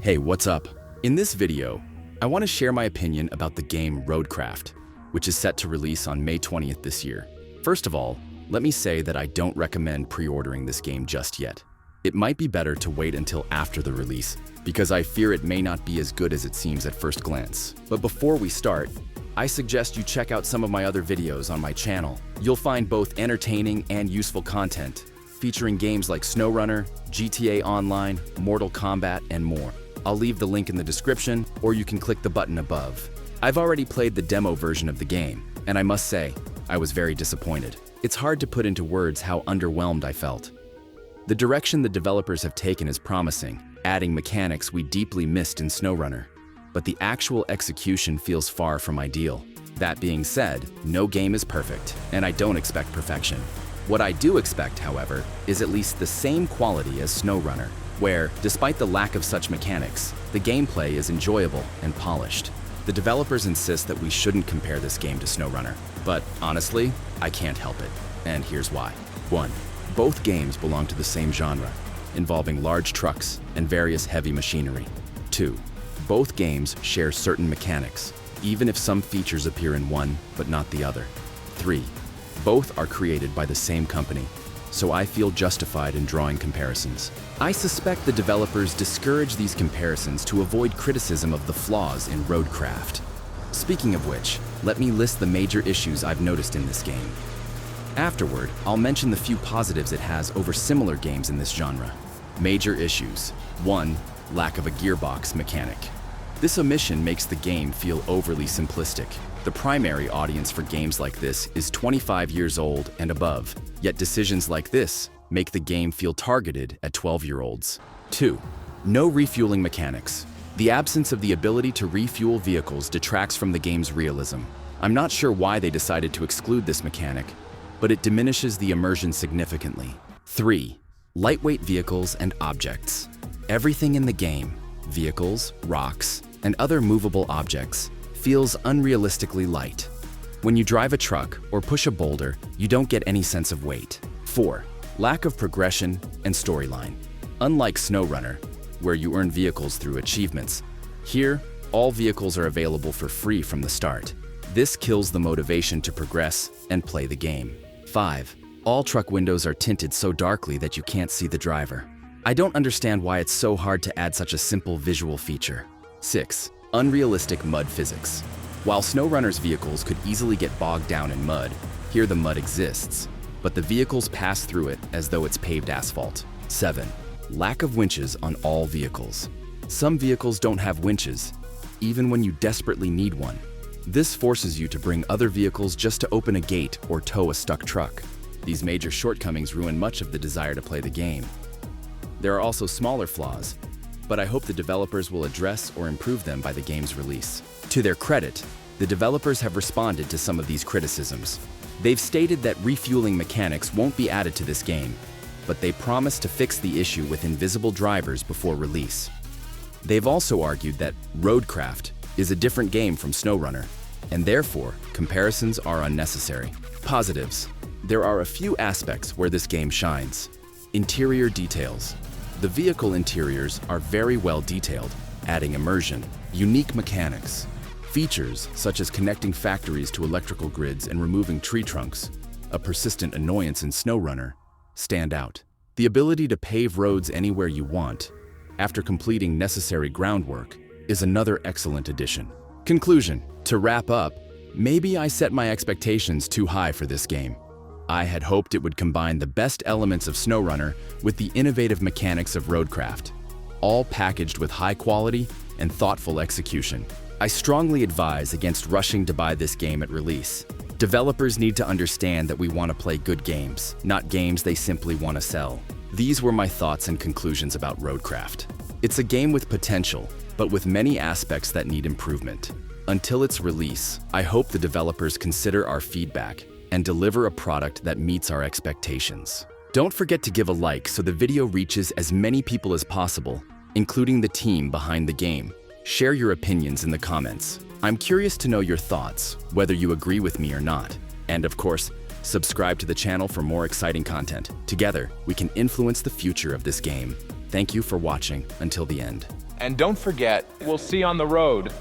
Hey, what's up? In this video, I want to share my opinion about the game RoadCraft, which is set to release on May 20th this year. First of all, let me say that I don't recommend pre-ordering this game just yet. It might be better to wait until after the release, because I fear it may not be as good as it seems at first glance. But before we start, I suggest you check out some of my other videos on my channel. You'll find both entertaining and useful content, featuring games like SnowRunner, GTA Online, Mortal Kombat, and more. I'll leave the link in the description, or you can click the button above. I've already played the demo version of the game, and I must say, I was very disappointed. It's hard to put into words how underwhelmed I felt. The direction the developers have taken is promising, adding mechanics we deeply missed in SnowRunner. But the actual execution feels far from ideal. That being said, no game is perfect, and I don't expect perfection. What I do expect, however, is at least the same quality as SnowRunner, where, despite the lack of such mechanics, the gameplay is enjoyable and polished. The developers insist that we shouldn't compare this game to SnowRunner, but honestly, I can't help it, and here's why. 1. Both games belong to the same genre, involving large trucks and various heavy machinery. 2. Both games share certain mechanics, even if some features appear in one but not the other. 3. Both are created by the same company, so I feel justified in drawing comparisons. I suspect the developers discourage these comparisons to avoid criticism of the flaws in RoadCraft. Speaking of which, let me list the major issues I've noticed in this game. Afterward, I'll mention the few positives it has over similar games in this genre. Major issues. 1. Lack of a gearbox mechanic. This omission makes the game feel overly simplistic. The primary audience for games like this is 25 years old and above, yet decisions like this make the game feel targeted at 12-year-olds. 2. No refueling mechanics. The absence of the ability to refuel vehicles detracts from the game's realism. I'm not sure why they decided to exclude this mechanic, but it diminishes the immersion significantly. 3. Lightweight vehicles and objects. Everything in the game, vehicles, rocks, and other movable objects, feels unrealistically light. When you drive a truck or push a boulder, you don't get any sense of weight. 4. Lack of progression and storyline. Unlike SnowRunner, where you earn vehicles through achievements, here, all vehicles are available for free from the start. This kills the motivation to progress and play the game. 5. All truck windows are tinted so darkly that you can't see the driver. I don't understand why it's so hard to add such a simple visual feature. 6. Unrealistic mud physics. While SnowRunner's vehicles could easily get bogged down in mud, here the mud exists, but the vehicles pass through it as though it's paved asphalt. 7. Lack of winches on all vehicles. Some vehicles don't have winches, even when you desperately need one. This forces you to bring other vehicles just to open a gate or tow a stuck truck. These major shortcomings ruin much of the desire to play the game. There are also smaller flaws, but I hope the developers will address or improve them by the game's release. To their credit, the developers have responded to some of these criticisms. They've stated that refueling mechanics won't be added to this game, but they promise to fix the issue with invisible drivers before release. They've also argued that RoadCraft is a different game from SnowRunner, and therefore, comparisons are unnecessary. Positives. There are a few aspects where this game shines. Interior details. The vehicle interiors are very well detailed, adding immersion. Unique mechanics. Features such as connecting factories to electrical grids and removing tree trunks, a persistent annoyance in SnowRunner, stand out. The ability to pave roads anywhere you want, after completing necessary groundwork, is another excellent addition. Conclusion. To wrap up, maybe I set my expectations too high for this game. I had hoped it would combine the best elements of SnowRunner with the innovative mechanics of RoadCraft, all packaged with high quality and thoughtful execution. I strongly advise against rushing to buy this game at release. Developers need to understand that we want to play good games, not games they simply want to sell. These were my thoughts and conclusions about RoadCraft. It's a game with potential, but with many aspects that need improvement. Until its release, I hope the developers consider our feedback and deliver a product that meets our expectations. Don't forget to give a like so the video reaches as many people as possible, including the team behind the game. Share your opinions in the comments. I'm curious to know your thoughts, whether you agree with me or not. And of course, subscribe to the channel for more exciting content. Together, we can influence the future of this game. Thank you for watching until the end. And don't forget, we'll see you on the road.